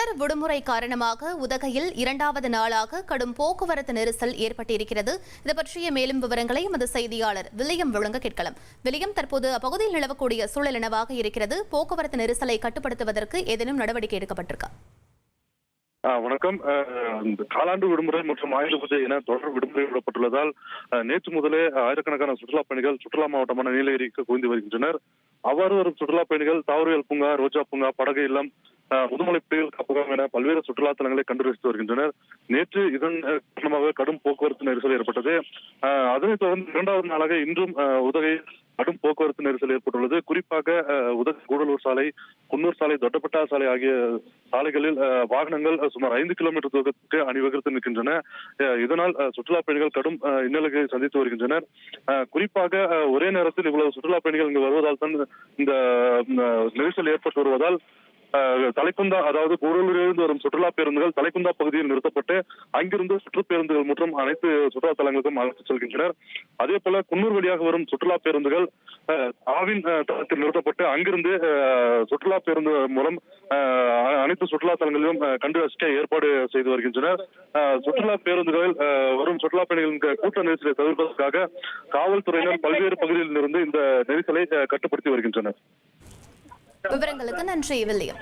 தொடர் விடுமுறை காரணமாக உதகையில் இரண்டாவது நாளாக கடும் போக்குவரத்து நெரிசல் ஏற்பட்டிருக்கிறது. இது பற்றிய மேலும் விவரங்களை எமது செய்தியாளர் வில்லியம் வழங்க கேட்கலாம். வில்லியம், தற்போது அப்பகுதியில் நிலவக்கூடிய சூழல் என்னவாக இருக்கிறது? போக்குவரத்து நெரிசலை கட்டுப்படுத்துவதற்கு ஏதேனும் நடவடிக்கை எடுக்கப்பட்டிருக்கா? வணக்கம். காலாண்டு விடுமுறை மற்றும் ஆயுத பூஜை என தொடர் விடுமுறை விடப்பட்டுள்ளதால் நேற்று முதலே ஆயிரக்கணக்கான சுற்றுலா பயணிகள் சுற்றுலா மாவட்டமான நீலகிரிக்கு குவிந்து வருகின்றனர். அவ்வாறு வரும் சுற்றுலா பயணிகள் தாவரவியல் பூங்கா, ரோஜா பூங்கா, படகு இல்லம், முதுமலை புலிகள் காப்பகம் என பல்வேறு சுற்றுலா தலங்களை கண்டு ரசித்து வருகின்றனர். நேற்று இதன் காரணமாக கடும் போக்குவரத்து நெரிசல் ஏற்பட்டது. அதனைத் தொடர்ந்து இரண்டாவது நாளாக இன்றும் உதகை கடும் போக்குவரத்து நெரிசல் ஏற்பட்டுள்ளது. குறிப்பாக உதகை கூடலூர் சாலை, குன்னூர் சாலை, தொட்டப்பட்டா சாலை ஆகிய சாலைகளில் வாகனங்கள் சுமார் 5 கிலோமீட்டர் தூரத்துக்கு அணிவகுத்து நிற்கின்றன. இதனால் சுற்றுலா பயணிகள் கடும் இன்னலுக்கு சந்தித்து வருகின்றனர். குறிப்பாக ஒரே நேரத்தில் இவ்வளவு சுற்றுலா பயணிகள் இங்கு வருவதால் தான் இந்த நெரிசல் ஏற்பட்டு வருவதால் தலைக்குந்தா, அதாவது கூடலூரிலிருந்து வரும் சுற்றுலா பேருந்துகள் தலைக்குந்தா பகுதியில் நிறுத்தப்பட்டு அங்கிருந்து சுற்று பேருந்துகள் மற்றும் அனைத்து சுற்றுலா தலங்களுக்கும் அழைத்து செல்கின்றனர். அதே போல குன்னூர் வழியாக வரும் சுற்றுலா பேருந்துகள் ஆவின் தளத்தில் நிறுத்தப்பட்டு அங்கிருந்து சுற்றுலா பேருந்து மூலம் அனைத்து சுற்றுலா தலங்களிலும் கண்டு ரசிக்க ஏற்பாடு செய்து வருகின்றனர். சுற்றுலா பேருந்துகளில் வரும் சுற்றுலா பயணிகளின் கூட்ட நெரிசலை தவிர்ப்பதற்காக காவல்துறையினர் பல்வேறு பகுதிகளில் இருந்து இந்த நெரிசலை கட்டுப்படுத்தி வருகின்றனர். விவரங்களுக்கு நன்றி வில்லியம்.